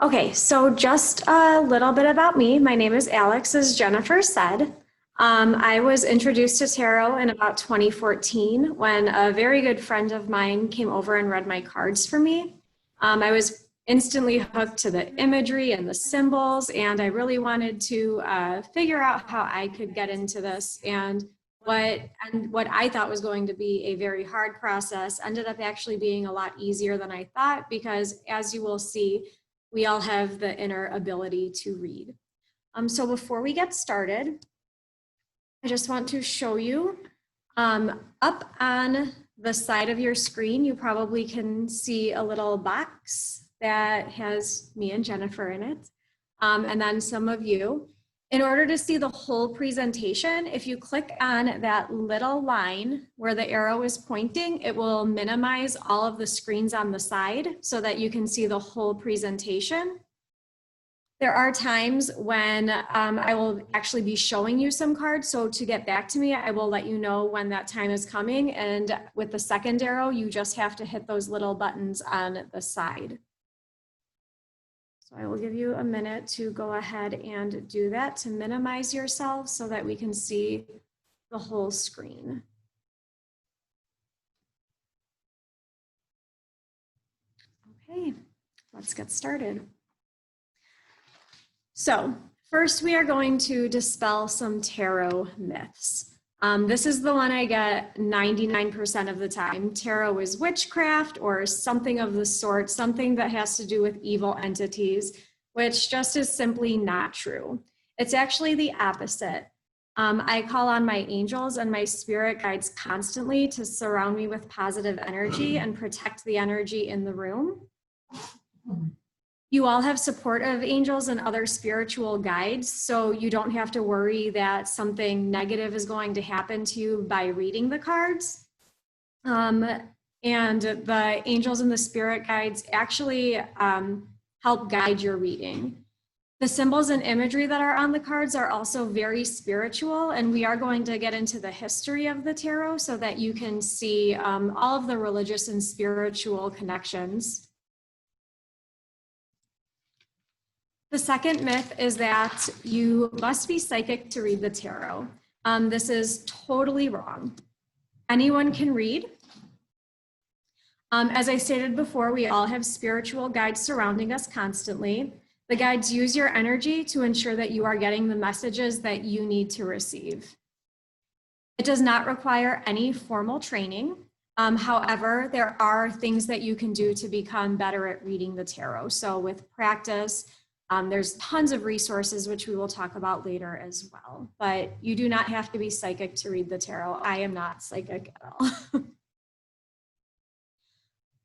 Okay, so just a little bit about me. My name is Alex, as Jennifer said. I was introduced to tarot in about 2014 when a very good friend of mine came over and read my cards for me. I was instantly hooked to the imagery and the symbols, and I really wanted to figure out how I could get into this. What what I thought was going to be a very hard process ended up actually being a lot easier than I thought because, as you will see, we all have the inner ability to read. So before we get started, I just want to show you up on the side of your screen, you probably can see a little box that has me and Jennifer in it, and then some of you. In order to see the whole presentation, if you click on that little line where the arrow is pointing, it will minimize all of the screens on the side so that you can see the whole presentation. There are times when I will actually be showing you some cards. So to get back to me, I will let you know when that time is coming. And with the second arrow, you just have to hit those little buttons on the side. So I will give you a minute to go ahead and do that to minimize yourself so that we can see the whole screen. Okay, let's get started. So first we are going to dispel some tarot myths. This is the one I get 99% of the time. Tarot is witchcraft or something of the sort, something that has to do with evil entities, which just is simply not true. It's actually the opposite. I call on my angels and my spirit guides constantly to surround me with positive energy and protect the energy in the room. You all have supportive angels and other spiritual guides, so you don't have to worry that something negative is going to happen to you by reading the cards. And the angels and the spirit guides actually help guide your reading. The symbols and imagery that are on the cards are also very spiritual, and we are going to get into the history of the tarot so that you can see all of the religious and spiritual connections. The second myth is that you must be psychic to read the tarot. This is totally wrong. Anyone can read. As I stated before, we all have spiritual guides surrounding us constantly. The guides use your energy to ensure that you are getting the messages that you need to receive. It does not require any formal training. However, there are things that you can do to become better at reading the tarot. So with practice, there's tons of resources, which we will talk about later as well, but you do not have to be psychic to read the tarot. I am not psychic at all.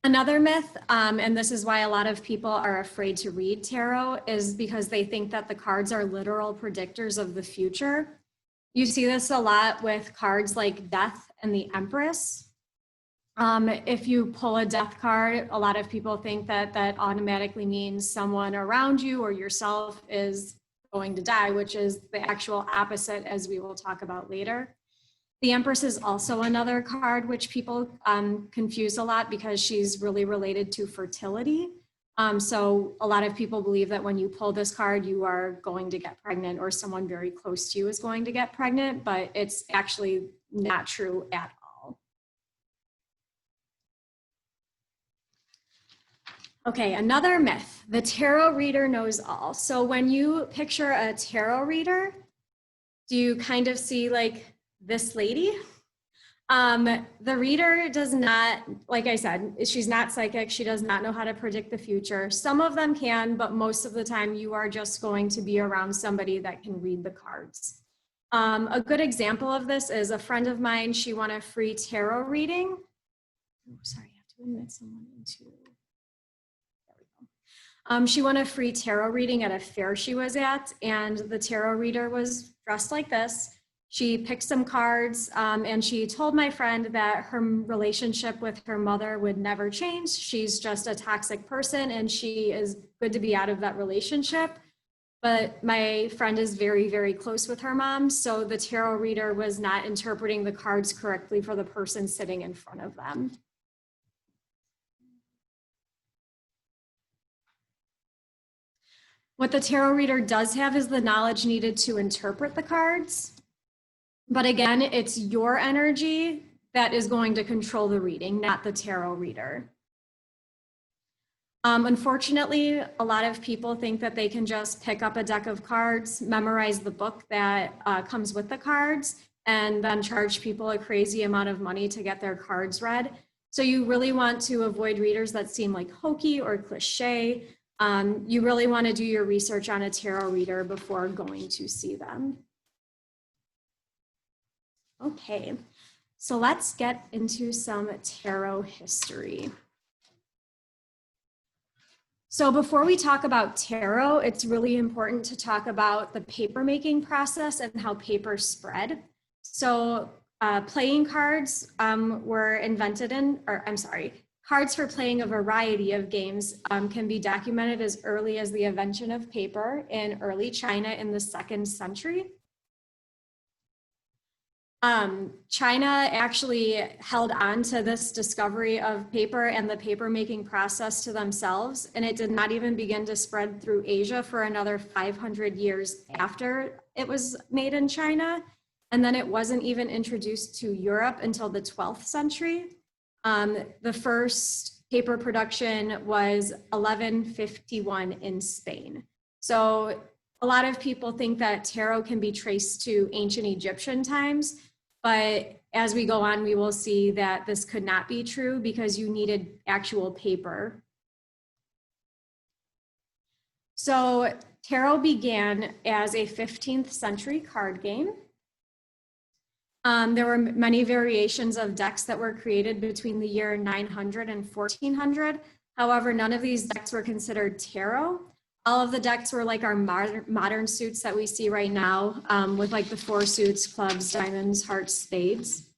Another myth, and this is why a lot of people are afraid to read tarot, is because they think that the cards are literal predictors of the future. You see this a lot with cards like Death and the Empress. If you pull a death card, a lot of people think that that automatically means someone around you or yourself is going to die, which is the actual opposite, as we will talk about later. The Empress is also another card which people confuse a lot because she's really related to fertility. So a lot of people believe that when you pull this card, you are going to get pregnant or someone very close to you is going to get pregnant, but it's actually not true at all. Okay, another myth, the tarot reader knows all. So when you picture a tarot reader, do you kind of see like this lady? The reader does not, like I said, she's not psychic. She does not know how to predict the future. Some of them can, but most of the time you are just going to be around somebody that can read the cards. A good example of this is a friend of mine. She won a free tarot reading. Oh, sorry, I have to admit someone into. She won a free tarot reading at a fair she was at, and the tarot reader was dressed like this. She picked some cards, and she told my friend that her relationship with her mother would never change. She's just a toxic person, and she is good to be out of that relationship. But my friend is very, very close with her mom, so the tarot reader was not interpreting the cards correctly for the person sitting in front of them. What the tarot reader does have is the knowledge needed to interpret the cards. But again, it's your energy that is going to control the reading, not the tarot reader. Unfortunately, a lot of people think that they can just pick up a deck of cards, memorize the book that comes with the cards, and then charge people a crazy amount of money to get their cards read. So you really want to avoid readers that seem like hokey or cliche. You really want to do your research on a tarot reader before going to see them. Okay, so let's get into some tarot history. So before we talk about tarot, it's really important to talk about the paper making process and how paper spread. So playing cards were invented cards for playing a variety of games can be documented as early as the invention of paper in early China in the 2nd century. China actually held on to this discovery of paper and the paper making process to themselves, and it did not even begin to spread through Asia for another 500 years after it was made in China. And then it wasn't even introduced to Europe until the 12th century. The first paper production was 1151 in Spain. So a lot of people think that tarot can be traced to ancient Egyptian times, but as we go on, we will see that this could not be true because you needed actual paper. So tarot began as a 15th century card game. There were many variations of decks that were created between the year 900 and 1400. However, none of these decks were considered tarot. All of the decks were like our modern suits that we see right now, with like the 4 suits, clubs, diamonds, hearts, spades.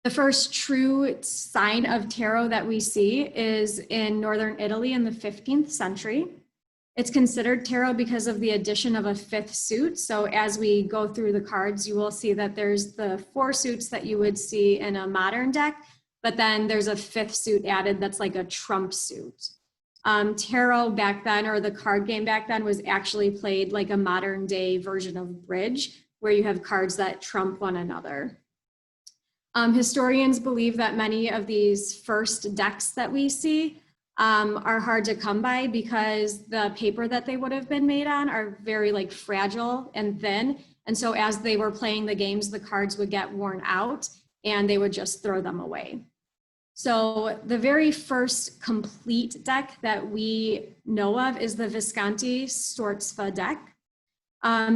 The first true sign of tarot that we see is in Northern Italy in the 15th century. It's considered tarot because of the addition of a 5th suit. So as we go through the cards, you will see that there's the 4 suits that you would see in a modern deck, but then there's a 5th suit added that's like a trump suit. Tarot back then, or the card game back then, was actually played like a modern day version of bridge, where you have cards that trump one another. Historians believe that many of these first decks that we see are hard to come by because the paper that they would have been made on are very like fragile and thin. And so as they were playing the games, the cards would get worn out and they would just throw them away. So the very first complete deck that we know of is the Visconti Sforza deck.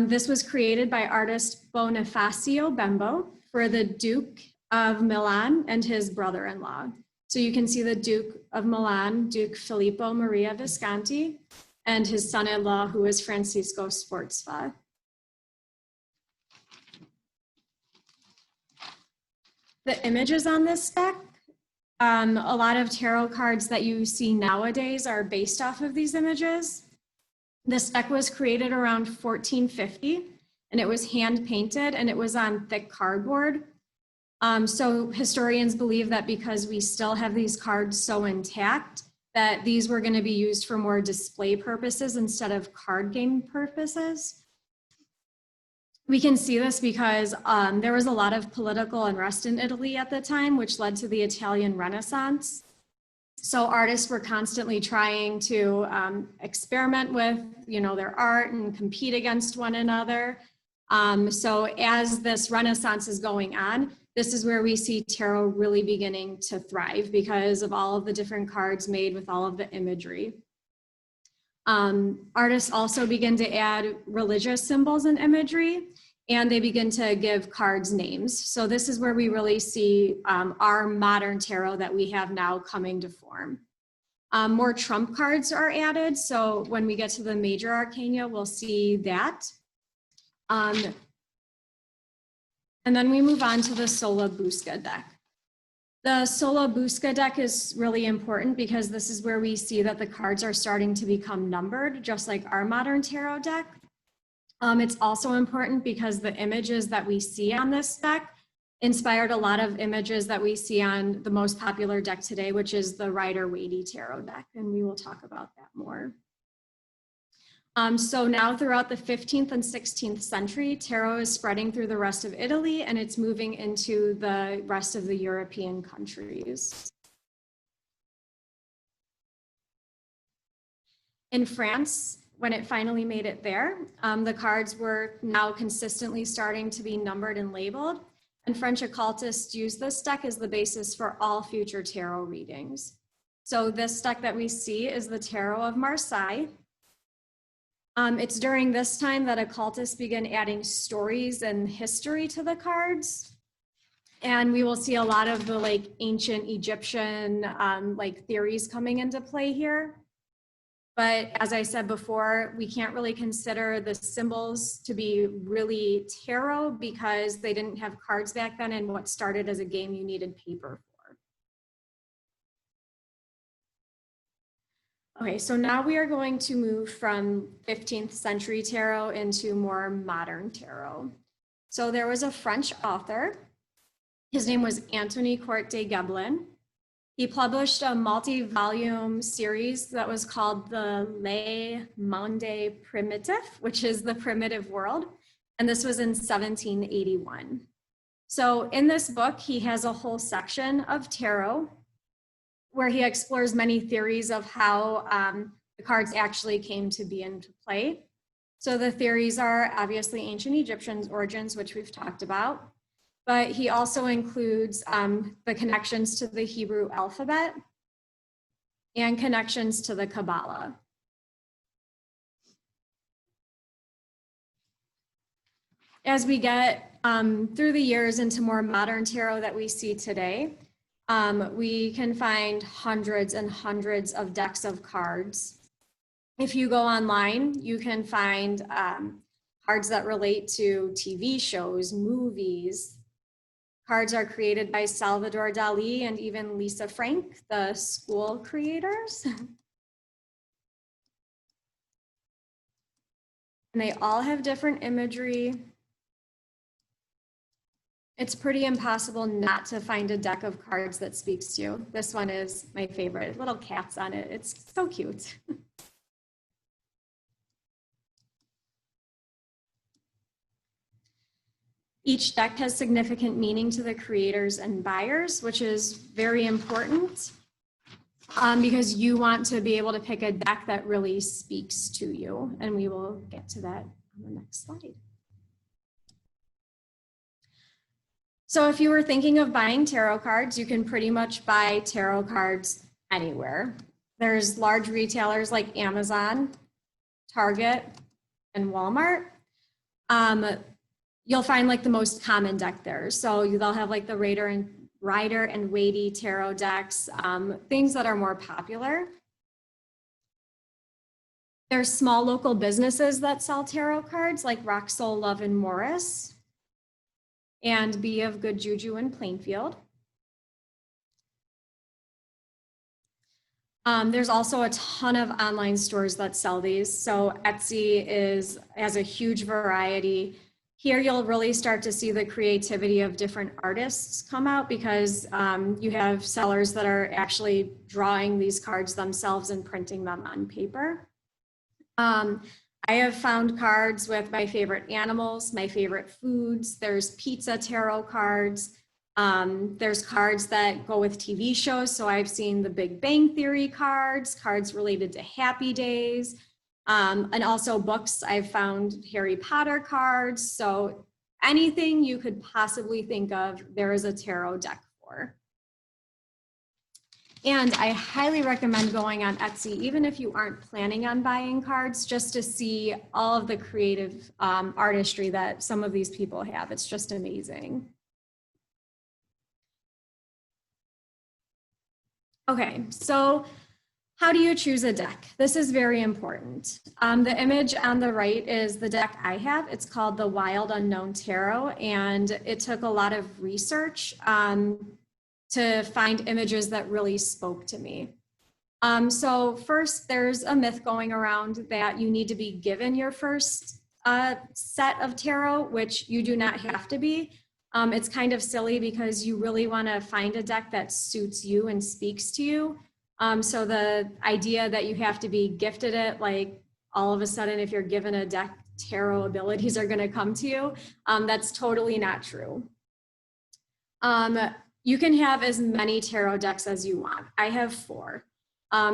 This was created by artist Bonifacio Bembo for the Duke of Milan and his brother-in-law. So you can see the Duke of Milan, Duke Filippo Maria Visconti, and his son-in-law, who is Francisco Sforza. The images on this deck, a lot of tarot cards that you see nowadays are based off of these images. This deck was created around 1450, and it was hand painted, and it was on thick cardboard. So historians believe that because we still have these cards so intact, that these were going to be used for more display purposes instead of card game purposes. We can see this because there was a lot of political unrest in Italy at the time, which led to the Italian Renaissance. So artists were constantly trying to experiment with, their art and compete against one another. So as this Renaissance is going on, this is where we see tarot really beginning to thrive because of all of the different cards made with all of the imagery. Artists also begin to add religious symbols and imagery, and they begin to give cards names. So this is where we really see our modern tarot that we have now coming to form. More trump cards are added. So when we get to the major arcana, we'll see that. And then we move on to the Sola Busca deck. The Sola Busca deck is really important because this is where we see that the cards are starting to become numbered, just like our modern tarot deck. It's also important because the images that we see on this deck inspired a lot of images that we see on the most popular deck today, which is the Rider-Waite tarot deck, and we will talk about that more. So now throughout the 15th and 16th century, tarot is spreading through the rest of Italy and it's moving into the rest of the European countries. In France, when it finally made it there, the cards were now consistently starting to be numbered and labeled, and French occultists used this deck as the basis for all future tarot readings. So this deck that we see is the Tarot of Marseille. It's during this time that occultists begin adding stories and history to the cards. And we will see a lot of the like ancient Egyptian like theories coming into play here. But as I said before, we can't really consider the symbols to be really tarot because they didn't have cards back then, and what started as a game you needed paper for. Okay, so now we are going to move from 15th century tarot into more modern tarot. So there was a French author. His name was Anthony Court de Gebelin. He published a multi-volume series that was called the Le Monde Primitif, which is the primitive world. And this was in 1781. So in this book, he has a whole section of tarot where he explores many theories of how the cards actually came to be into play. So the theories are obviously ancient Egyptians' origins, which we've talked about. But he also includes the connections to the Hebrew alphabet and connections to the Kabbalah. As we get through the years into more modern tarot that we see today, we can find hundreds and hundreds of decks of cards. If you go online, you can find cards that relate to TV shows, movies. Cards are created by Salvador Dali and even Lisa Frank, the school creators. And they all have different imagery. It's pretty impossible not to find a deck of cards that speaks to you. This one is my favorite, little cats on it. It's so cute. Each deck has significant meaning to the creators and buyers, which is very important because you want to be able to pick a deck that really speaks to you. And we will get to that on the next slide. So if you were thinking of buying tarot cards, you can pretty much buy tarot cards anywhere. There's large retailers like Amazon, Target, and Walmart. You'll find like the most common deck there. So they'll have like the Rider and Waite tarot decks, things that are more popular. There's small local businesses that sell tarot cards like Rock Soul Love and Morris and Be of Good Juju in Plainfield. There's also a ton of online stores that sell these. So Etsy has a huge variety. Here you'll really start to see the creativity of different artists come out because you have sellers that are actually drawing these cards themselves and printing them on paper. I have found cards with my favorite animals, my favorite foods. There's pizza tarot cards. There's cards that go with TV shows. So I've seen the Big Bang Theory cards, cards related to Happy Days. And also books, I've found Harry Potter cards. So anything you could possibly think of, there is a tarot deck for. And I highly recommend going on Etsy, even if you aren't planning on buying cards, just to see all of the creative artistry that some of these people have. It's just amazing. Okay, so how do you choose a deck? This is very important. The image on the right is the deck I have. It's called the Wild Unknown Tarot, and it took a lot of research to find images that really spoke to me. So first, there's a myth going around that you need to be given your first set of tarot, which you do not have to be. It's kind of silly because you really want to find a deck that suits you and speaks to you. So the idea that you have to be gifted it like all of a sudden, if you're given a deck, tarot abilities are going to come to you. That's totally not true. You can have as many tarot decks as you want. I have 4.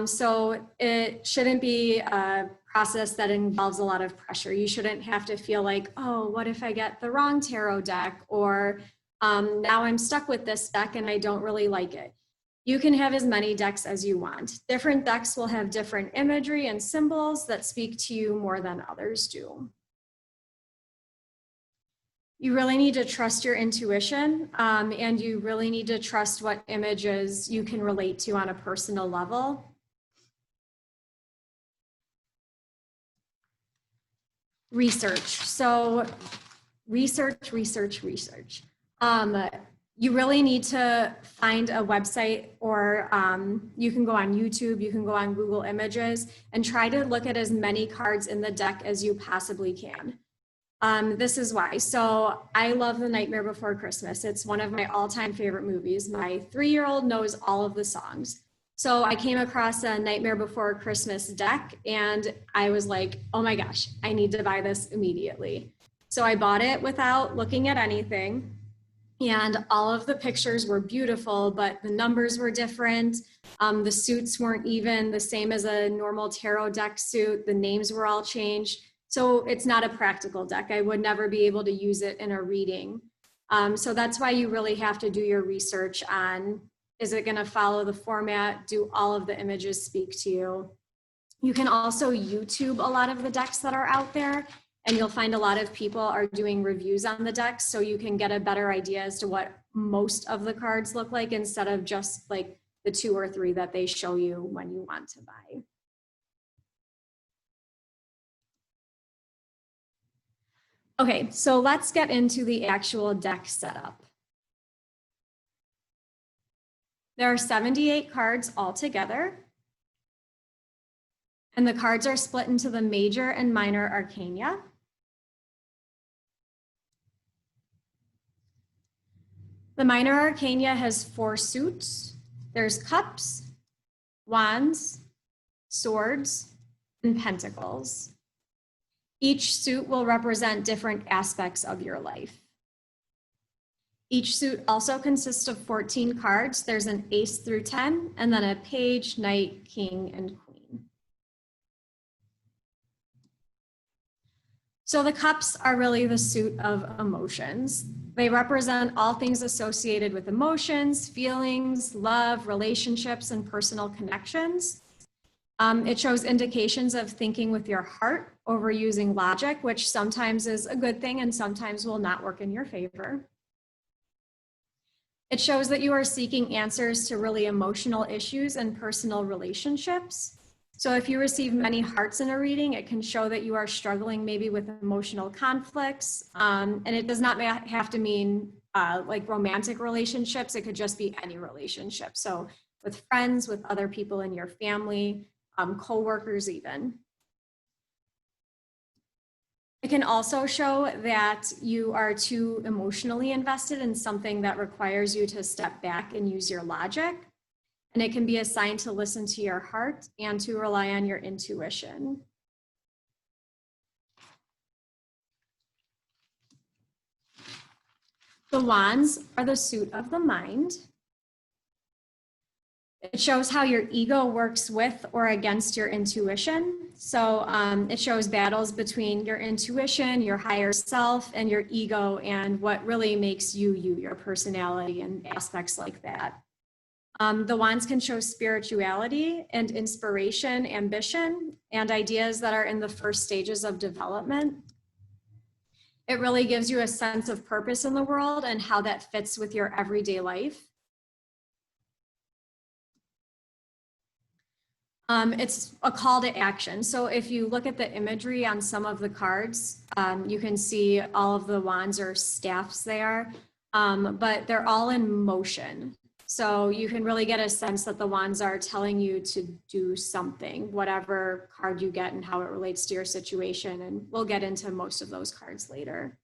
So it shouldn't be a process that involves a lot of pressure. You shouldn't have to feel like, oh, what if I get the wrong tarot deck? Or now I'm stuck with this deck and I don't really like it. You can have as many decks as you want. Different decks will have different imagery and symbols that speak to you more than others do. You really need to trust your intuition, and you really need to trust what images you can relate to on a personal level. Research. So research. You really need to find a website, or you can go on YouTube, you can go on Google Images, and try to look at as many cards in the deck as you possibly can. This is why. So I love The Nightmare Before Christmas. It's one of my all-time favorite movies. My 3-year-old knows all of the songs. So I came across a Nightmare Before Christmas deck and I was like, oh my gosh, I need to buy this immediately. So I bought it without looking at anything. And all of the pictures were beautiful, but the numbers were different. The suits weren't even the same as a normal tarot deck suit. The names were all changed. So it's not a practical deck. I would never be able to use it in a reading. So that's why you really have to do your research on, is it gonna follow the format? Do all of the images speak to you? You can also YouTube a lot of the decks that are out there, and you'll find a lot of people are doing reviews on the decks, so you can get a better idea as to what most of the cards look like instead of just like the 2 or 3 that they show you when you want to buy. Okay, so let's get into the actual deck setup. There are 78 cards altogether, and the cards are split into the major and minor arcana. The minor arcana has 4 suits. There's cups, wands, swords, and pentacles. Each suit will represent different aspects of your life. Each suit also consists of 14 cards. There's an ace through 10, and then a page, knight, king, and queen. So the cups are really the suit of emotions. They represent all things associated with emotions, feelings, love, relationships, and personal connections. It shows indications of thinking with your heart over using logic, which sometimes is a good thing and sometimes will not work in your favor. It shows that you are seeking answers to really emotional issues and personal relationships. So if you receive many hearts in a reading, it can show that you are struggling maybe with emotional conflicts. And it does not have to mean like romantic relationships. It could just be any relationship. So with friends, with other people in your family, co-workers even. It can also show that you are too emotionally invested in something that requires you to step back and use your logic. And it can be a sign to listen to your heart and to rely on your intuition. The wands are the suit of the mind. It shows how your ego works with or against your intuition. So it shows battles between your intuition, your higher self, and your ego, and what really makes you, your personality and aspects like that. The wands can show spirituality and inspiration, ambition, and ideas that are in the first stages of development. It really gives you a sense of purpose in the world and how that fits with your everyday life. It's a call to action. So if you look at the imagery on some of the cards, you can see all of the wands or staffs there, but they're all in motion. So you can really get a sense that the wands are telling you to do something, whatever card you get and how it relates to your situation. And we'll get into most of those cards later.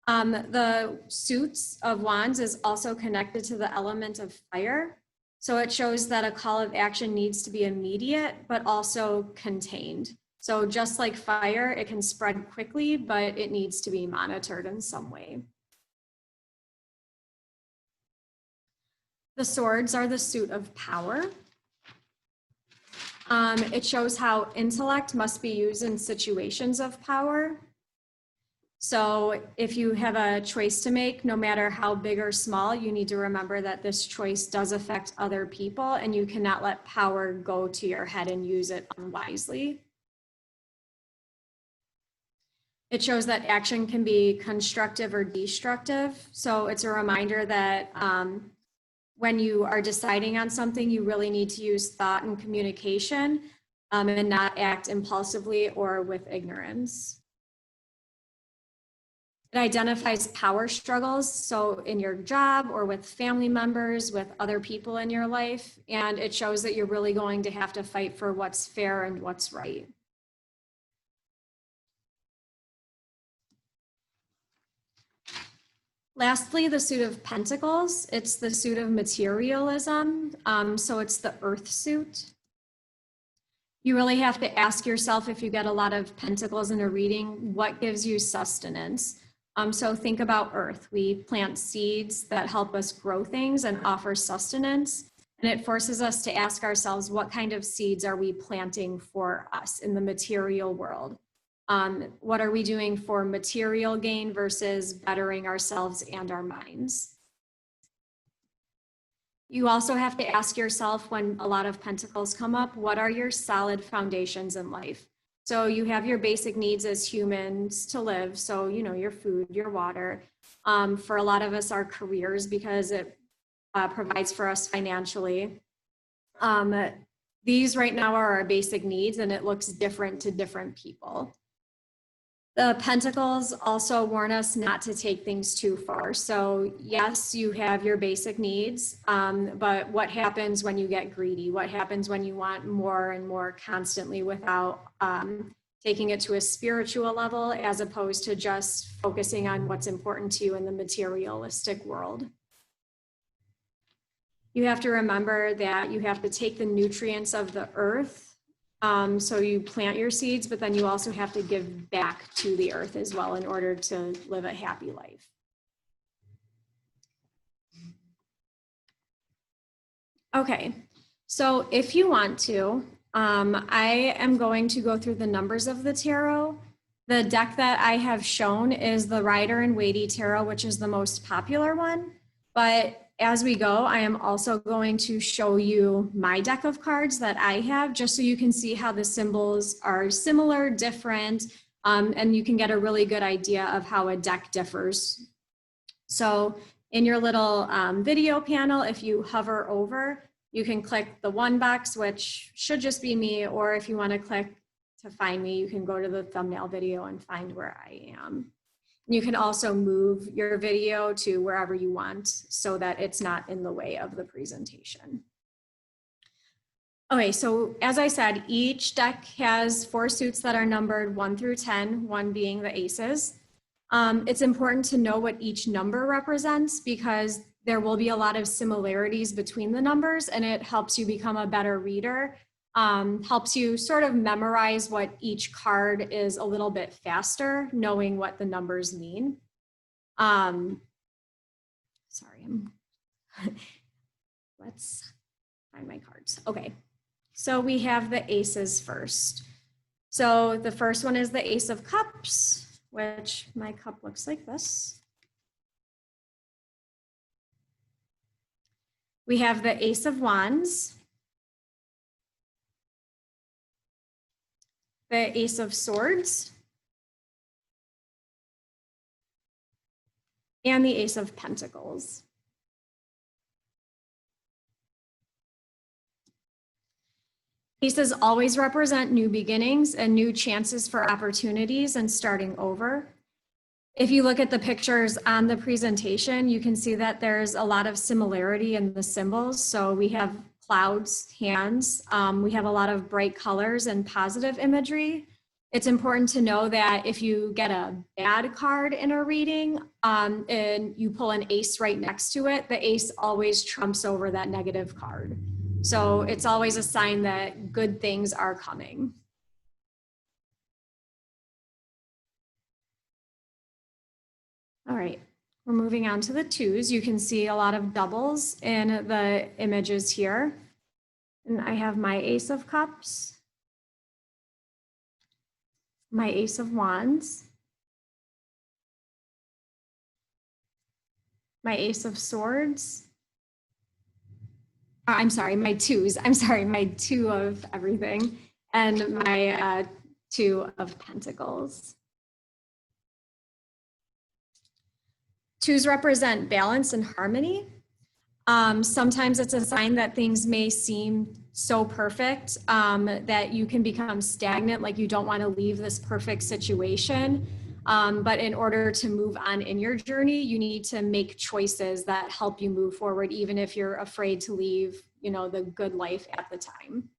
The suits of wands is also connected to the element of fire. So it shows that a call of action needs to be immediate, but also contained. So just like fire, it can spread quickly, but it needs to be monitored in some way. The swords are the suit of power. It shows how intellect must be used in situations of power. So if you have a choice to make, no matter how big or small, you need to remember that this choice does affect other people, and you cannot let power go to your head and use it unwisely. It shows that action can be constructive or destructive. So it's a reminder that when you are deciding on something, you really need to use thought and communication and not act impulsively or with ignorance. It identifies power struggles, so in your job or with family members, with other people in your life, and it shows that you're really going to have to fight for what's fair and what's right. Lastly, the suit of pentacles. It's the suit of materialism, so it's the earth suit. You really have to ask yourself, if you get a lot of pentacles in a reading, what gives you sustenance? So think about earth. We plant seeds that help us grow things and offer sustenance. And it forces us to ask ourselves, what kind of seeds are we planting for us in the material world? What are we doing for material gain versus bettering ourselves and our minds? You also have to ask yourself, when a lot of pentacles come up, what are your solid foundations in life? So you have your basic needs as humans to live. So, you know, your food, your water. For a lot of us, our careers, because it provides for us financially. These right now are our basic needs, and it looks different to different people. The pentacles also warn us not to take things too far. So yes, you have your basic needs, but what happens when you get greedy? What happens when you want more and more constantly without taking it to a spiritual level, as opposed to just focusing on what's important to you in the materialistic world? You have to remember that you have to take the nutrients of the earth. So you plant your seeds, but then you also have to give back to the earth as well in order to live a happy life. Okay, so if you want to, I am going to go through the numbers of the tarot. The deck that I have shown is the Rider and Waite Tarot, which is the most popular one. But as we go, I am also going to show you my deck of cards that I have, just so you can see how the symbols are similar, different, and you can get a really good idea of how a deck differs. So in your little video panel, if you hover over, you can click the one box, which should just be me, or if you want to click to find me, you can go to the thumbnail video and find where I am. You can also move your video to wherever you want so that it's not in the way of the presentation. Okay, so as I said, each deck has 4 suits that are numbered 1 through 10, 1 being the aces. It's important to know what each number represents, because there will be a lot of similarities between the numbers, and it helps you become a better reader. Helps you sort of memorize what each card is a little bit faster, knowing what the numbers mean. Sorry, let's find my cards. Okay, so we have the aces first. So the first one is the Ace of Cups, which my cup looks like this. We have the Ace of Wands, the Ace of Swords, and the Ace of Pentacles. Aces always represent new beginnings and new chances for opportunities and starting over. If you look at the pictures on the presentation, you can see that there's a lot of similarity in the symbols. So we have clouds, hands. We have a lot of bright colors and positive imagery. It's important to know that if you get a bad card in a reading and you pull an ace right next to it, the ace always trumps over that negative card. So it's always a sign that good things are coming. All right, we're moving on to the twos. You can see a lot of doubles in the images here. And I have my Ace of Cups, my Ace of Wands, my Ace of Swords. I'm sorry, my twos. I'm sorry, my two of everything, and my two of Pentacles. Twos represent balance and harmony. Sometimes it's a sign that things may seem so perfect that you can become stagnant, like you don't want to leave this perfect situation. But in order to move on in your journey, you need to make choices that help you move forward, even if you're afraid to leave, you know, the good life at the time.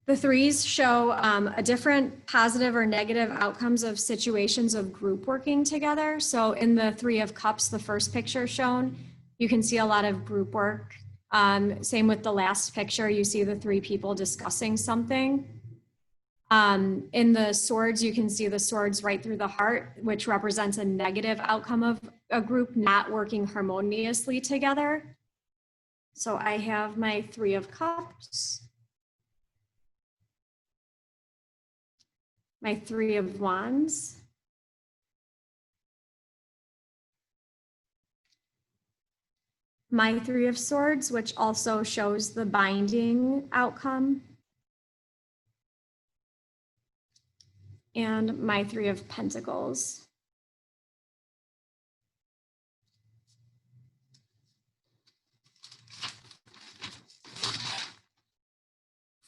The threes show a different positive or negative outcomes of situations of group working together. So in the Three of Cups, the first picture shown, you can see a lot of group work. Same with the last picture, you see the three people discussing something. In the swords, you can see the swords right through the heart, which represents a negative outcome of a group not working harmoniously together. So I have my Three of Cups, my Three of Wands, my Three of Swords, which also shows the binding outcome, and my Three of Pentacles.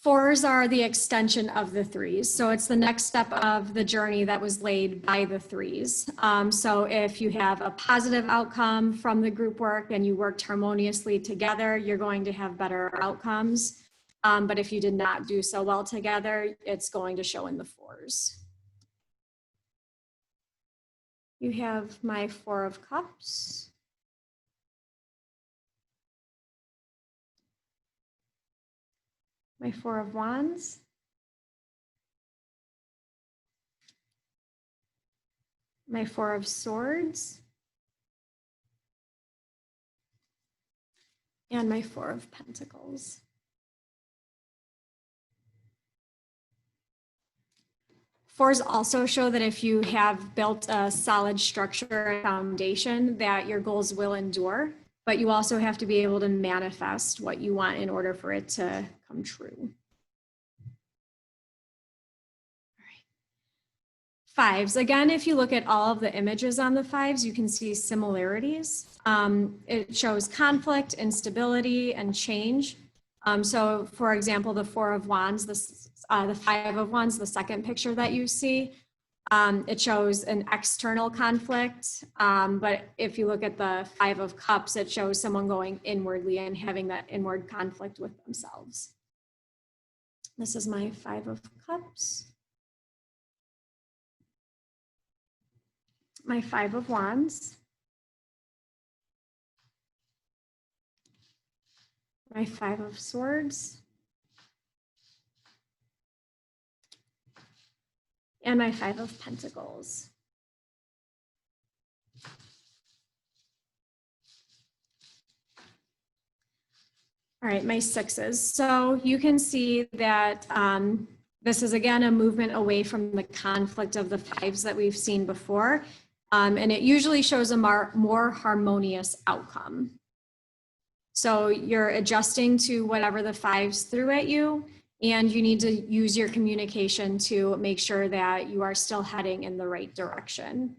Fours are the extension of the threes. So it's the next step of the journey that was laid by the threes. So if you have a positive outcome from the group work and you worked harmoniously together, you're going to have better outcomes. But if you did not do so well together, it's going to show in the fours. You have my Four of Cups, my Four of Wands, my Four of Swords, and my Four of Pentacles. Fours also show that if you have built a solid structure and foundation, that your goals will endure, but you also have to be able to manifest what you want in order for it to come true. All right. Fives, again, if you look at all of the images on the fives, you can see similarities. It shows conflict, instability, and change. So for example, the Four of Wands, the Five of Wands, the second picture that you see, it shows an external conflict. But if you look at the Five of Cups, it shows someone going inwardly and having that inward conflict with themselves. This is my Five of Cups, my Five of Wands, my Five of Swords, and my Five of Pentacles. All right, my sixes. So you can see that this is again a movement away from the conflict of the fives that we've seen before. And it usually shows a more harmonious outcome. So you're adjusting to whatever the fives threw at you, and you need to use your communication to make sure that you are still heading in the right direction.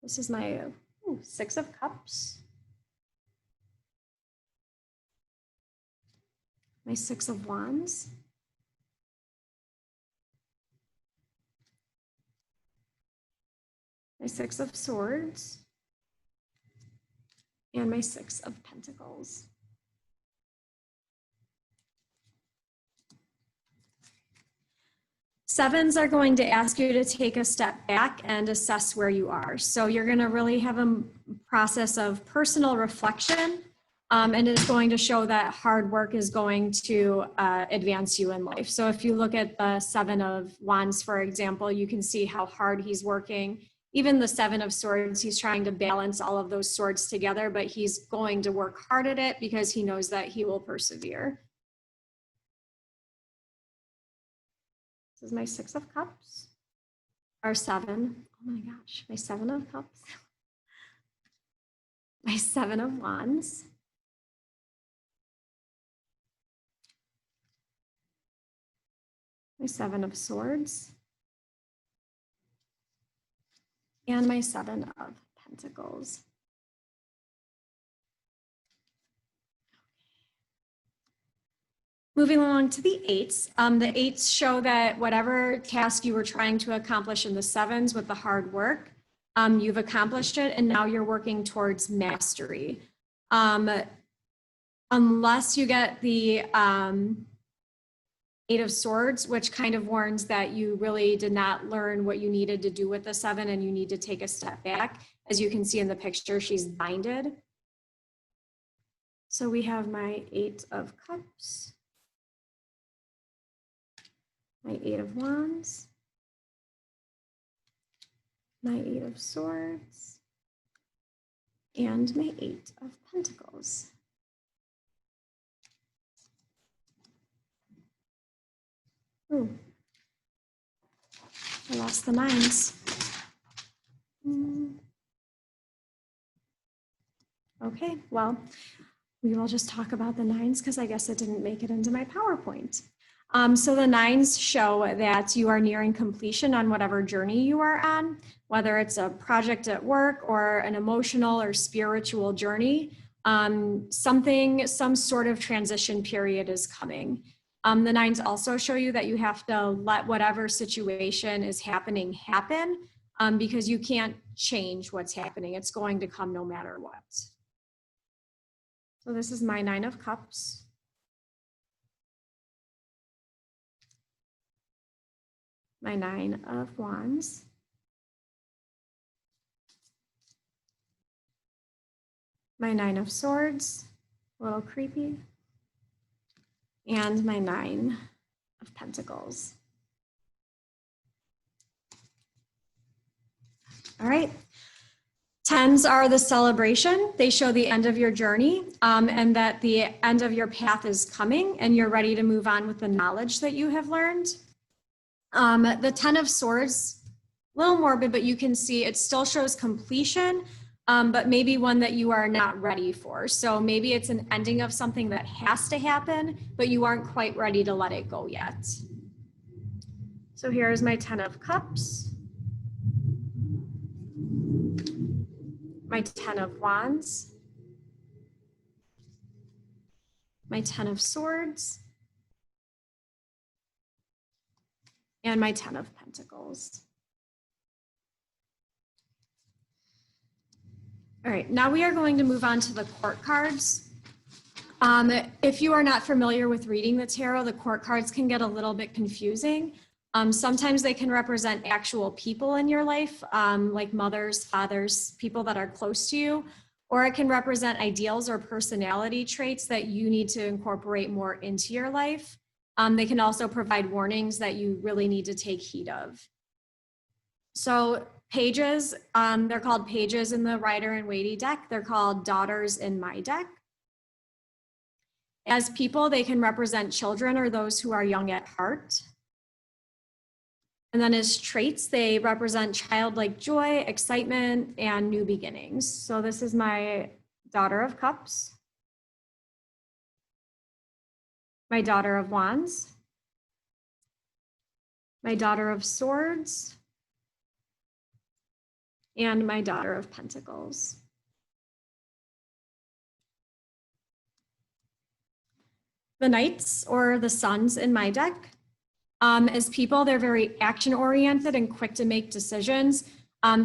This is my Six of Cups, my Six of Wands, my Six of Swords, and my Six of Pentacles. Sevens are going to ask you to take a step back and assess where you are. So you're going to really have a process of personal reflection And it's going to show that hard work is going to advance you in life. So if you look at the Seven of Wands, for example, you can see how hard he's working. Even the Seven of Swords, he's trying to balance all of those swords together, but he's going to work hard at it because he knows that he will persevere. This is my Six of Cups, or Seven. Oh my gosh, my Seven of Cups. My Seven of Wands. My Seven of Swords. And my Seven of Pentacles. Moving along to the eights. The eights show that whatever task you were trying to accomplish in the sevens with the hard work, you've accomplished it, and now you're working towards mastery. Unless you get the Eight of Swords, which kind of warns that you really did not learn what you needed to do with the seven and you need to take a step back. As you can see in the picture, she's binded. So we have my Eight of Cups, my Eight of Wands, my Eight of Swords, and my Eight of Pentacles. Ooh, I lost the nines. Okay, well, we will just talk about the nines because I guess it didn't make it into my PowerPoint. So the nines show that you are nearing completion on whatever journey you are on, whether it's a project at work or an emotional or spiritual journey. Some sort of transition period is coming. The nines also show you that you have to let whatever situation is happening happen because you can't change what's happening. It's going to come no matter what. So this is my Nine of Cups. My Nine of Wands. My Nine of Swords, a little creepy. And my Nine of Pentacles. All right. Tens are the celebration. They show the end of your journey and that the end of your path is coming and you're ready to move on with the knowledge that you have learned. The Ten of Swords, a little morbid, but you can see it still shows completion, but maybe one that you are not ready for. So maybe it's an ending of something that has to happen, but you aren't quite ready to let it go yet. So here's my Ten of Cups. My Ten of Wands. My Ten of Swords. And my Ten of Pentacles. All right, now we are going to move on to the court cards. If you are not familiar with reading the tarot, the court cards can get a little bit confusing. Sometimes they can represent actual people in your life, like mothers, fathers, people that are close to you, or it can represent ideals or personality traits that you need to incorporate more into your life. They can also provide warnings that you really need to take heed of. So pages, they're called pages in the Rider and Waite deck. They're called daughters in my deck. As people, they can represent children or those who are young at heart. And then as traits, they represent childlike joy, excitement, and new beginnings. So this is my Daughter of Cups, my Daughter of Wands, my Daughter of Swords, and my Daughter of Pentacles. The Knights, or the Sons in my deck. As people, they're very action-oriented and quick to make decisions.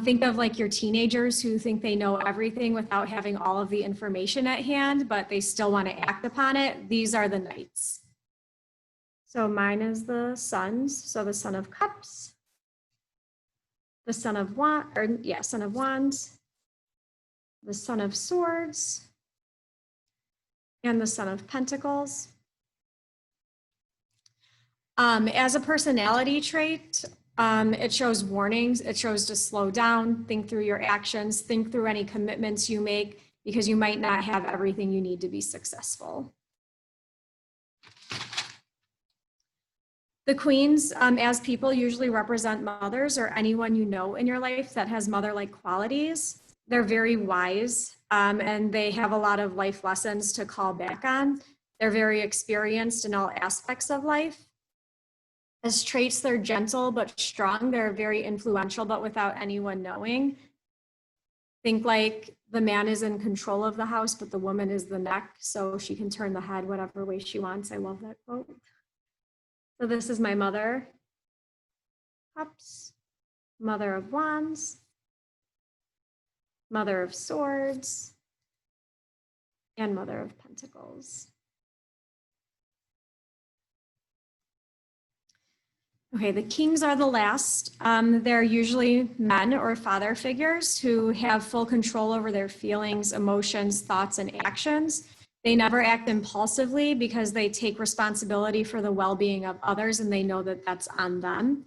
Think of like your teenagers who think they know everything without having all of the information at hand, but they still want to act upon it. These are the Knights. So mine is the Sons. So the Son of Cups, the Son of Wands, the Son of Swords, and the Son of Pentacles. As a personality trait, it shows warnings. It shows to slow down, think through your actions, think through any commitments you make, because you might not have everything you need to be successful. The queens, as people, usually represent mothers or anyone you know in your life that has mother-like qualities. They're very wise, and they have a lot of life lessons to call back on. They're very experienced in all aspects of life. As traits, they're gentle but strong. They're very influential, but without anyone knowing. Think like the man is in control of the house, but the woman is the neck, so she can turn the head whatever way she wants. I love that quote. So this is my Mother Cups, Mother of Wands, Mother of Swords, and Mother of Pentacles. Okay, the kings are the last. They're usually men or father figures who have full control over their feelings, emotions, thoughts, and actions. They never act impulsively because they take responsibility for the well-being of others and they know that that's on them.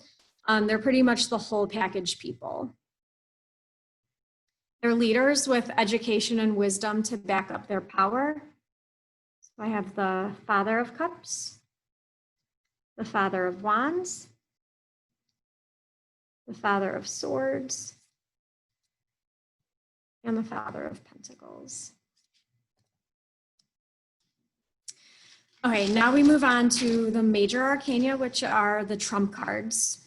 They're pretty much the whole package people. They're leaders with education and wisdom to back up their power. So I have the Father of Cups, the Father of Wands, the Father of Swords, and the Father of Pentacles. Okay, now we move on to the major arcana, which are the trump cards.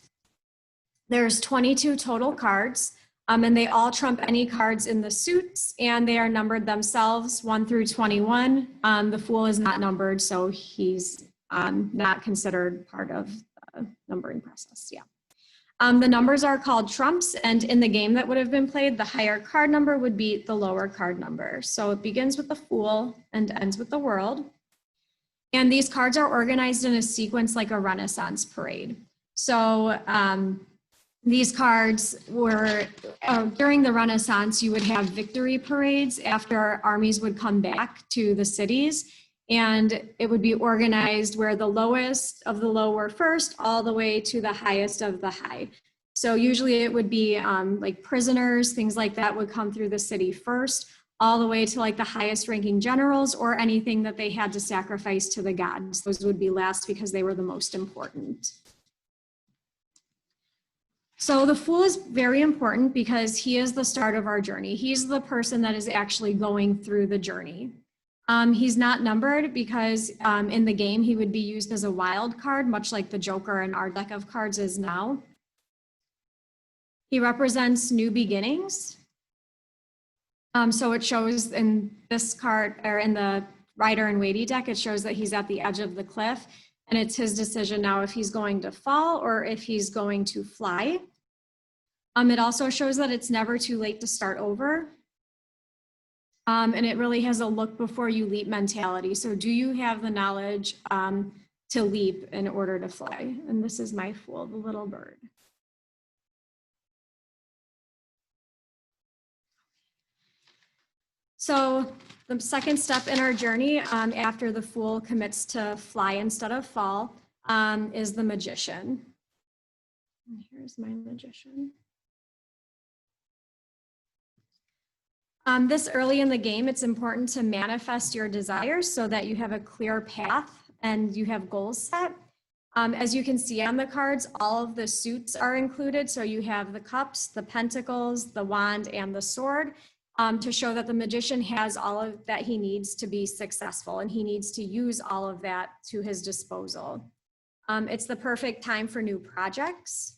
There's 22 total cards, and they all trump any cards in the suits, and they are numbered themselves 1 through 21. The Fool is not numbered, so he's not considered part of the numbering process. Yeah. The numbers are called trumps, and in the game that would have been played, the higher card number would be the lower card number. So it begins with the Fool and ends with the World. And these cards are organized in a sequence like a Renaissance parade. So these cards were, during the Renaissance, you would have victory parades after armies would come back to the cities. And it would be organized where the lowest of the low were first, all the way to the highest of the high. So usually it would be like prisoners, things like that would come through the city first, all the way to like the highest ranking generals or anything that they had to sacrifice to the gods. Those would be last because they were the most important. So the Fool is very important because he is the start of our journey. He's the person that is actually going through the journey. He's not numbered because in the game, he would be used as a wild card, much like the Joker in our deck of cards is now. He represents new beginnings. So it shows in this card, or in the Rider and Weighty deck, it shows that he's at the edge of the cliff, and it's his decision now if he's going to fall or if he's going to fly. It also shows that it's never too late to start over. And it really has a look before you leap mentality. So do you have the knowledge to leap in order to fly? And this is my Fool, the little bird. So the second step in our journey after the Fool commits to fly instead of fall is the Magician. And here's my Magician. This early in the game, it's important to manifest your desires so that you have a clear path and you have goals set. As you can see on the cards, all of the suits are included. So you have the cups, the pentacles, the wand, and the sword to show that the magician has all of that he needs to be successful, and he needs to use all of that to his disposal. It's the perfect time for new projects,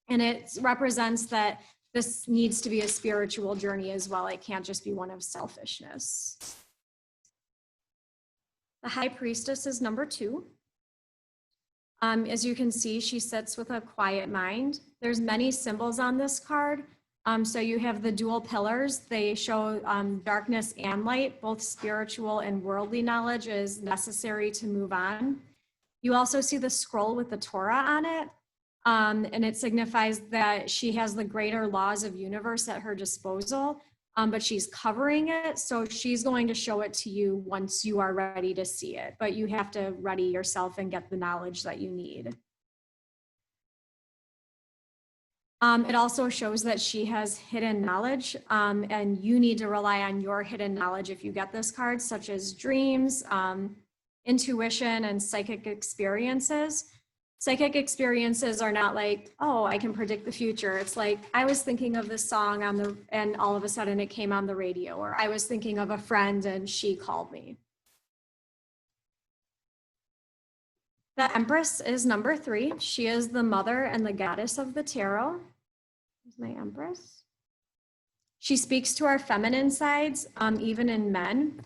and it represents that this needs to be a spiritual journey as well. It can't just be one of selfishness. The High Priestess is number 2. As you can see, she sits with a quiet mind. There's many symbols on this card. So you have the dual pillars. They show darkness and light. Both spiritual and worldly knowledge is necessary to move on. You also see the scroll with the Torah on it. And it signifies that she has the greater laws of universe at her disposal. but she's covering it. So she's going to show it to you once you are ready to see it, but you have to ready yourself and get the knowledge that you need. It also shows that she has hidden knowledge, and you need to rely on your hidden knowledge if you get this card, such as dreams, intuition, and psychic experiences. Psychic experiences are not like, oh, I can predict the future. It's like, I was thinking of this song and all of a sudden it came on the radio, or I was thinking of a friend and she called me. The Empress is number 3. She is the mother and the goddess of the tarot. Here's my Empress. She speaks to our feminine sides, even in men.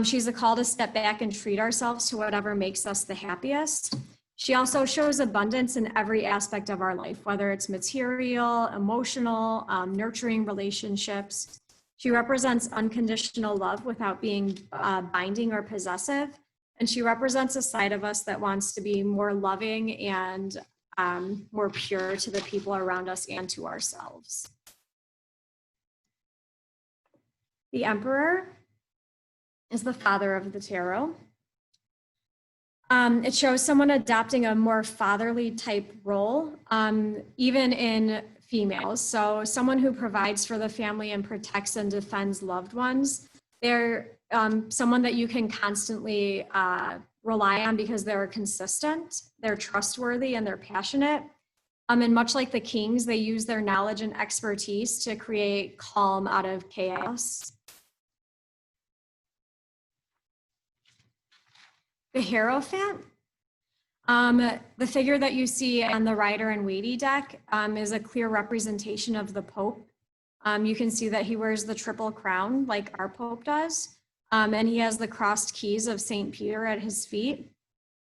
She's a call to step back and treat ourselves to whatever makes us the happiest. She also shows abundance in every aspect of our life, whether it's material, emotional, nurturing relationships. She represents unconditional love without being binding or possessive. And she represents a side of us that wants to be more loving and more pure to the people around us and to ourselves. The Emperor is the father of the tarot. It shows someone adopting a more fatherly type role, even in females. So someone who provides for the family and protects and defends loved ones. They're someone that you can constantly rely on because they're consistent, they're trustworthy, and they're passionate. And much like the kings, they use their knowledge and expertise to create calm out of chaos. The Hierophant, the figure that you see on the Rider and Weighty deck is a clear representation of the Pope. You can see that he wears the triple crown like our Pope does, and he has the crossed keys of St. Peter at his feet.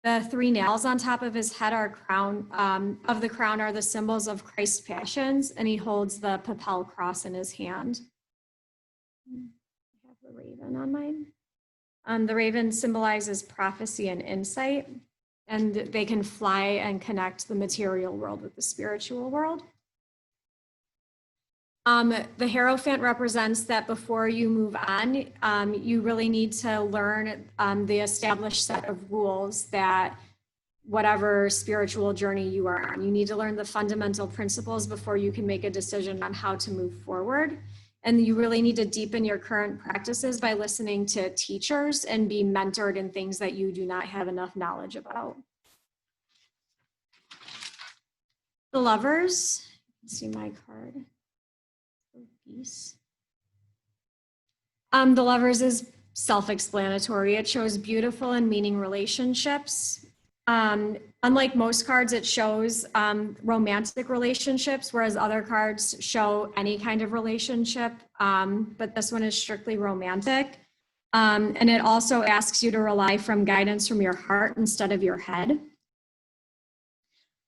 The 3 nails on top of his head are of the crown are the symbols of Christ's passions, and he holds the papal cross in his hand. I have the raven on mine. The raven symbolizes prophecy and insight, and they can fly and connect the material world with the spiritual world. The Hierophant represents that before you move on, you really need to learn the established set of rules that whatever spiritual journey you are on. You need to learn the fundamental principles before you can make a decision on how to move forward. And you really need to deepen your current practices by listening to teachers and be mentored in things that you do not have enough knowledge about. The Lovers, you can see my card. The Lovers is self-explanatory. It shows beautiful and meaning relationships. Unlike most cards, it shows romantic relationships, whereas other cards show any kind of relationship, but this one is strictly romantic. And it also asks you to rely from guidance from your heart instead of your head.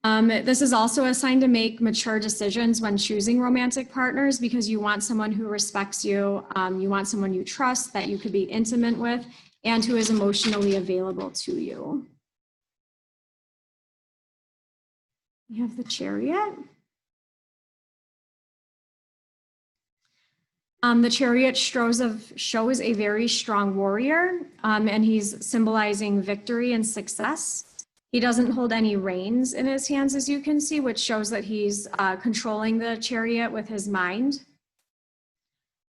This is also a sign to make mature decisions when choosing romantic partners, because you want someone who respects you, you want someone you trust, that you could be intimate with, and who is emotionally available to you. We have the Chariot. The Chariot shows a very strong warrior, and he's symbolizing victory and success. He doesn't hold any reins in his hands, as you can see, which shows that he's controlling the chariot with his mind.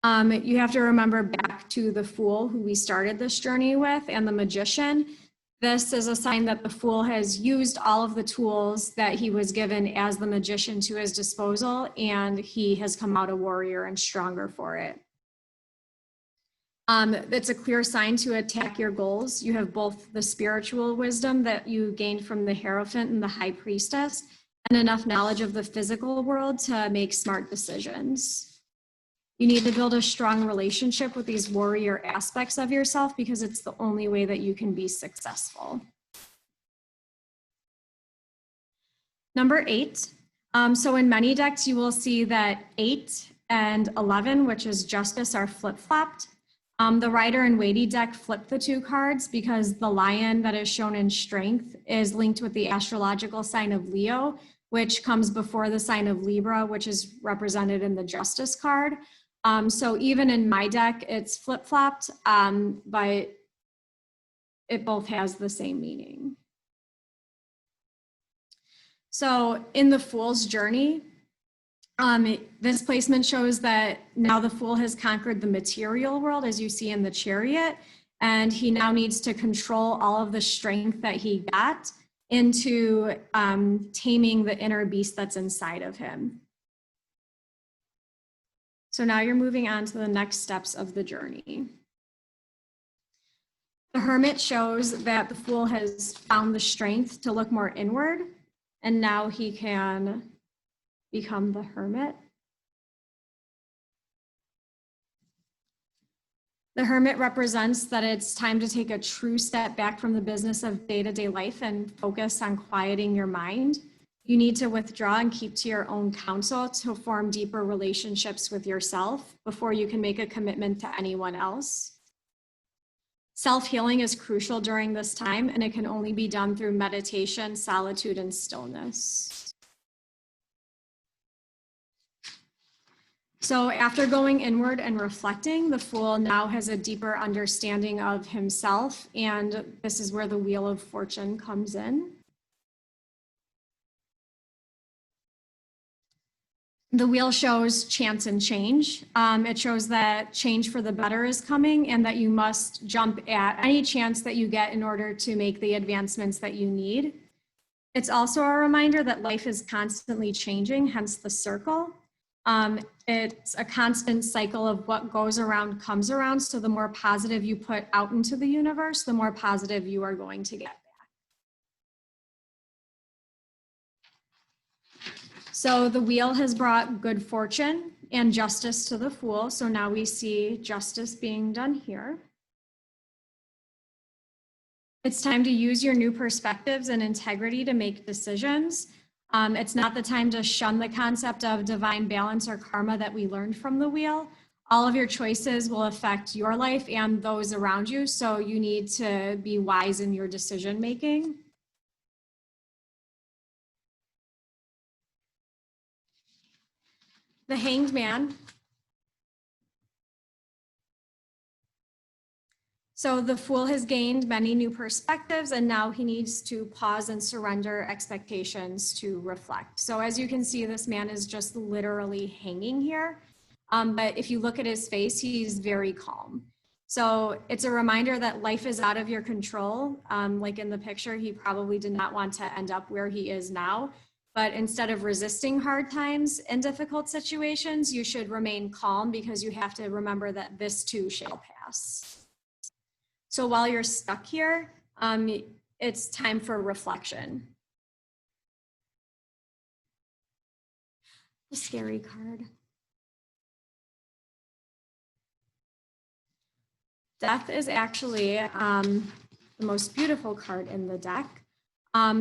You have to remember back to the Fool, who we started this journey with, and the Magician. This is a sign that the Fool has used all of the tools that he was given as the Magician to his disposal, and he has come out a warrior and stronger for it. It's a clear sign to attack your goals. You have both the spiritual wisdom that you gained from the Hierophant and the High Priestess, and enough knowledge of the physical world to make smart decisions. You need to build a strong relationship with these warrior aspects of yourself, because it's the only way that you can be successful. Number 8. So in many decks, you will see that 8 and 11, which is Justice, are flip-flopped. The Rider and Weighty deck flipped the 2 cards because the lion that is shown in strength is linked with the astrological sign of Leo, which comes before the sign of Libra, which is represented in the Justice card. So even in my deck, it's flip-flopped, but it both has the same meaning. So in the Fool's journey, this placement shows that now the Fool has conquered the material world, as you see in the Chariot, and he now needs to control all of the strength that he got into taming the inner beast that's inside of him. So now you're moving on to the next steps of the journey. The Hermit shows that the Fool has found the strength to look more inward, and now he can become the Hermit. The Hermit represents that it's time to take a true step back from the business of day-to-day life and focus on quieting your mind. You need to withdraw and keep to your own counsel to form deeper relationships with yourself before you can make a commitment to anyone else. Self-healing is crucial during this time, and it can only be done through meditation, solitude, and stillness. So after going inward and reflecting, the Fool now has a deeper understanding of himself, and this is where the Wheel of Fortune comes in. The wheel shows chance and change. It shows that change for the better is coming and that you must jump at any chance that you get in order to make the advancements that you need. It's also a reminder that life is constantly changing, hence the circle. It's a constant cycle of what goes around comes around. So the more positive you put out into the universe, the more positive you are going to get. So the wheel has brought good fortune and justice to the Fool. So now we see justice being done here. It's time to use your new perspectives and integrity to make decisions. It's not the time to shun the concept of divine balance or karma that we learned from the wheel. All of your choices will affect your life and those around you. So you need to be wise in your decision making. The Hanged Man. So the Fool has gained many new perspectives, and now he needs to pause and surrender expectations to reflect. So as you can see, this man is just literally hanging here. But if you look at his face, he's very calm. So it's a reminder that life is out of your control. Like in the picture, he probably did not want to end up where he is now. But instead of resisting hard times and difficult situations, you should remain calm because you have to remember that this too shall pass. So while you're stuck here, it's time for reflection. A scary card. Death is actually the most beautiful card in the deck.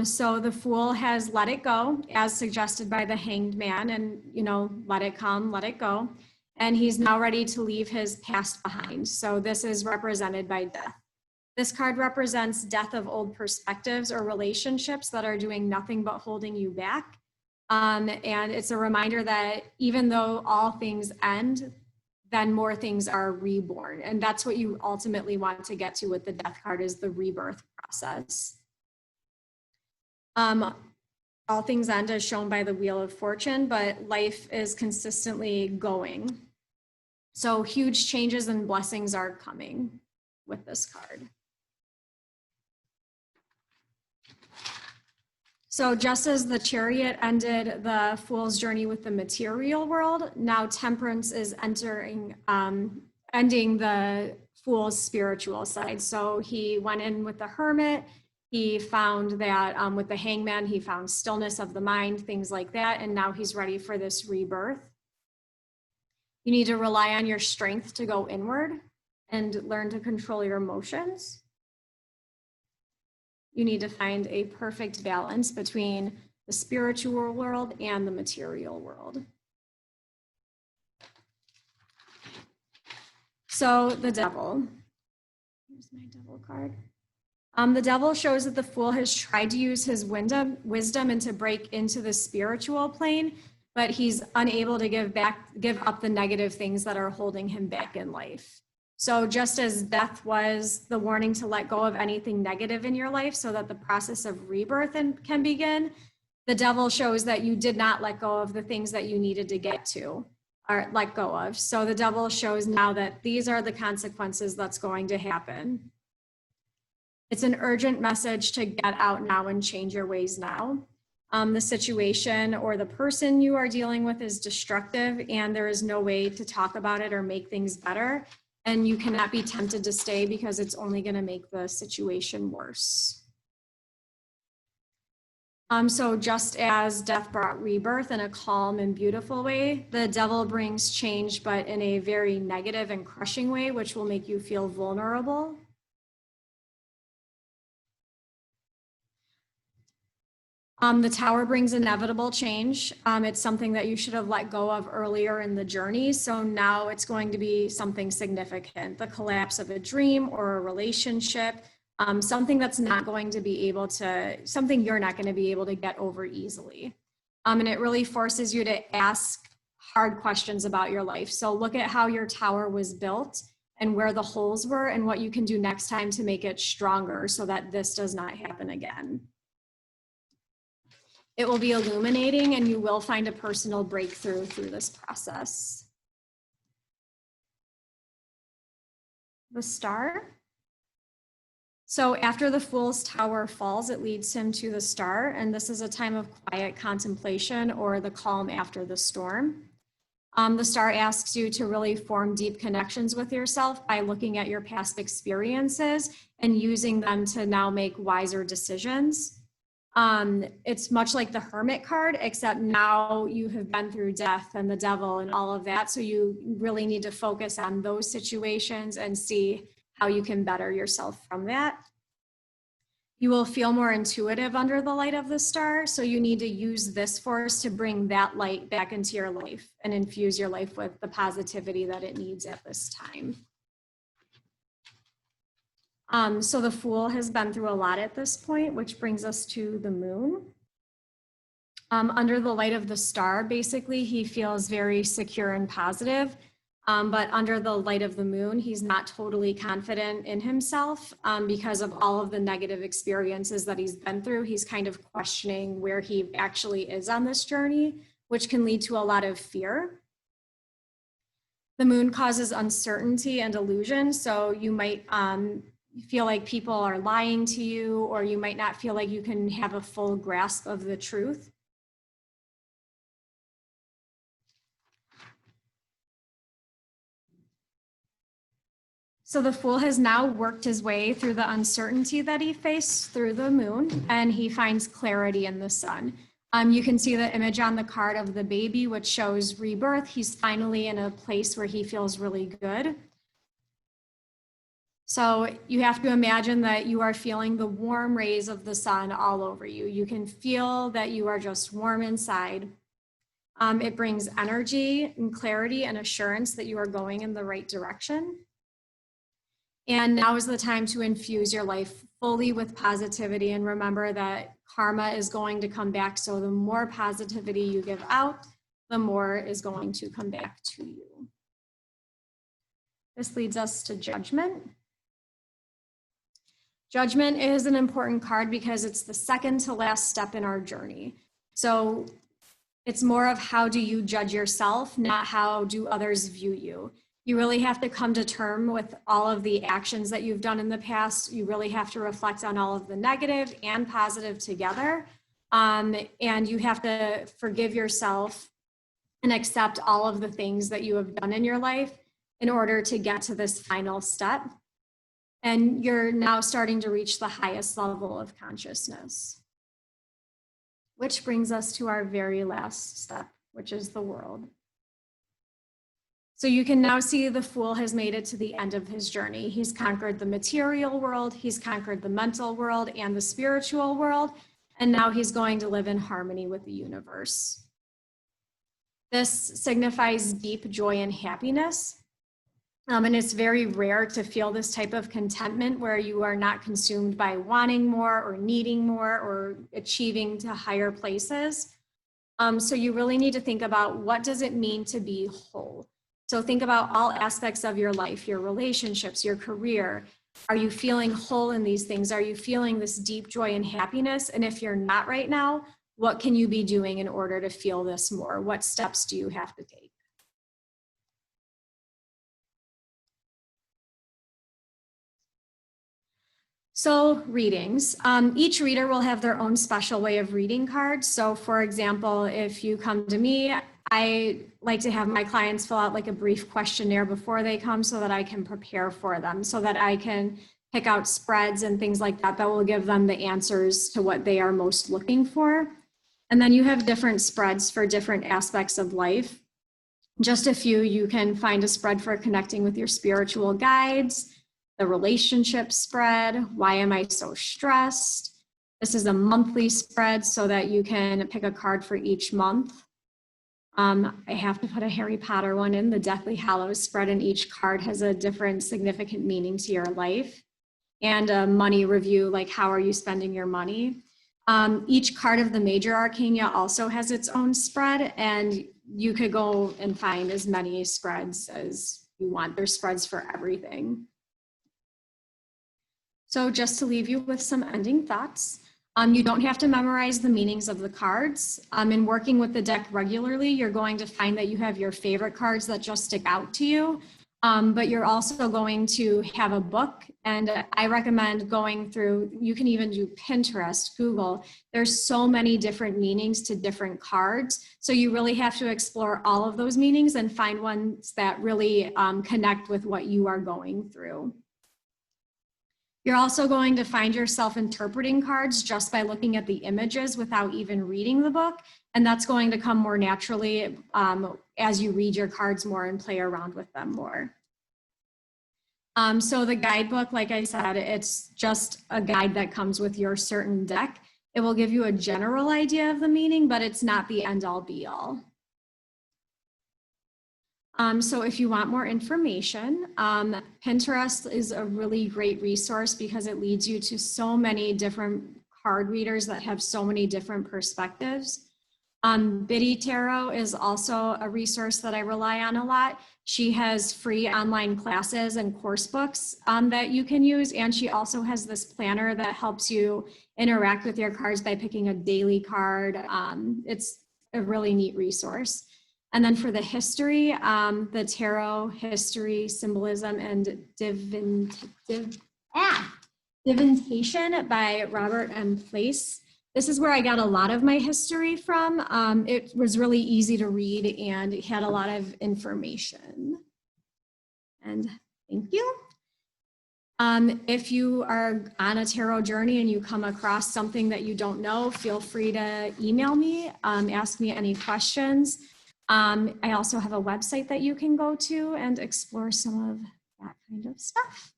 So the Fool has let it go, as suggested by the Hanged Man, and, you know, let it come, let it go. And he's now ready to leave his past behind. So this is represented by death. This card represents death of old perspectives or relationships that are doing nothing but holding you back. And it's a reminder that even though all things end, then more things are reborn. And that's what you ultimately want to get to with the Death card, is the rebirth process. All things end as shown by the Wheel of Fortune, but life is consistently going. So huge changes and blessings are coming with this card. So just as the Chariot ended the Fool's journey with the material world, now Temperance is ending the Fool's spiritual side. So he went in with the Hermit. He found that with the Hangman, he found stillness of the mind, things like that. And now he's ready for this rebirth. You need to rely on your strength to go inward and learn to control your emotions. You need to find a perfect balance between the spiritual world and the material world. So the Devil. Here's my Devil card. The Devil shows that the Fool has tried to use his wisdom and to break into the spiritual plane, but he's unable to give up the negative things that are holding him back in life. So just as death was the warning to let go of anything negative in your life so that the process of rebirth can begin, the devil shows that you did not let go of the things that you needed to get to or let go of. So the devil shows now that these are the consequences that's going to happen. It's an urgent message to get out now and change your ways now. The situation or the person you are dealing with is destructive, and there is no way to talk about it or make things better. And you cannot be tempted to stay because it's only going to make the situation worse. So just as death brought rebirth in a calm and beautiful way, the devil brings change, but in a very negative and crushing way, which will make you feel vulnerable. The tower brings inevitable change. It's something that you should have let go of earlier in the journey. So now it's going to be something significant, the collapse of a dream or a relationship, something that's not going to be able to, something you're not going to be able to get over easily. And it really forces you to ask hard questions about your life. So look at how your tower was built and where the holes were and what you can do next time to make it stronger so that this does not happen again. It will be illuminating, and you will find a personal breakthrough through this process. The star. So after the fool's tower falls, it leads him to the star, and this is a time of quiet contemplation or the calm after the storm. The star asks you to really form deep connections with yourself by looking at your past experiences and using them to now make wiser decisions. It's much like the Hermit card, except now you have been through death and the devil and all of that. So you really need to focus on those situations and see how you can better yourself from that. You will feel more intuitive under the light of the star. So you need to use this force to bring that light back into your life and infuse your life with the positivity that it needs at this time. So the Fool has been through a lot at this point, which brings us to the Moon. Under the light of the star, basically, he feels very secure and positive. But under the light of the Moon, he's not totally confident in himself because of all of the negative experiences that he's been through. He's kind of questioning where he actually is on this journey, which can lead to a lot of fear. The Moon causes uncertainty and illusion. So you might feel like people are lying to you, or you might not feel like you can have a full grasp of the truth. So the Fool has now worked his way through the uncertainty that he faced through the Moon, and he finds clarity in the Sun. You can see the image on the card of the baby, which shows rebirth. He's finally in a place where he feels really good. So you have to imagine that you are feeling the warm rays of the sun all over you. You can feel that you are just warm inside. It brings energy and clarity and assurance that you are going in the right direction. And now is the time to infuse your life fully with positivity, and remember that karma is going to come back. So the more positivity you give out, the more is going to come back to you. This leads us to Judgment. Judgment is an important card because it's the second to last step in our journey. So it's more of how do you judge yourself, not how do others view you. You really have to come to terms with all of the actions that you've done in the past. You really have to reflect on all of the negative and positive together. And you have to forgive yourself and accept all of the things that you have done in your life in order to get to this final step. And you're now starting to reach the highest level of consciousness. Which brings us to our very last step, which is the world. So you can now see the Fool has made it to the end of his journey. He's conquered the material world, he's conquered the mental world and the spiritual world, and now he's going to live in harmony with the universe. This signifies deep joy and happiness. And it's very rare to feel this type of contentment where you are not consumed by wanting more or needing more or achieving to higher places. So you really need to think about, what does it mean to be whole? So think about all aspects of your life, your relationships, your career. Are you feeling whole in these things? Are you feeling this deep joy and happiness? And if you're not right now, what can you be doing in order to feel this more? What steps do you have to take? So readings, each reader will have their own special way of reading cards. So for example, if you come to me, I like to have my clients fill out like a brief questionnaire before they come so that I can prepare for them, so that I can pick out spreads and things like that that will give them the answers to what they are most looking for. And then you have different spreads for different aspects of life. Just a few, you can find a spread for connecting with your spiritual guides, the relationship spread, why am I so stressed? This is a monthly spread so that you can pick a card for each month. I have to put a Harry Potter one in, the Deathly Hallows spread, and each card has a different significant meaning to your life. And a money review, like how are you spending your money? Each card of the major arcana also has its own spread, and you could go and find as many spreads as you want. There's spreads for everything. So just to leave you with some ending thoughts, you don't have to memorize the meanings of the cards. In working with the deck regularly, you're going to find that you have your favorite cards that just stick out to you, but you're also going to have a book, and I recommend going through, you can even do Pinterest, Google. There's so many different meanings to different cards, so you really have to explore all of those meanings and find ones that really connect with what you are going through. You're also going to find yourself interpreting cards just by looking at the images without even reading the book. And that's going to come more naturally as you read your cards more and play around with them more. So the guidebook, like I said, it's just a guide that comes with your certain deck. It will give you a general idea of the meaning, but it's not the end all be all. So if you want more information, Pinterest is a really great resource because it leads you to so many different card readers that have so many different perspectives. Biddy Tarot is also a resource that I rely on a lot. She has free online classes and course books that you can use. And she also has this planner that helps you interact with your cards by picking a daily card. It's a really neat resource. And then for the history, the Tarot History, Symbolism, and Divination by Robert M. Place. This is where I got a lot of my history from. It was really easy to read and it had a lot of information. And thank you. If you are on a tarot journey and you come across something that you don't know, feel free to email me, ask me any questions. I also have a website that you can go to and explore some of that kind of stuff.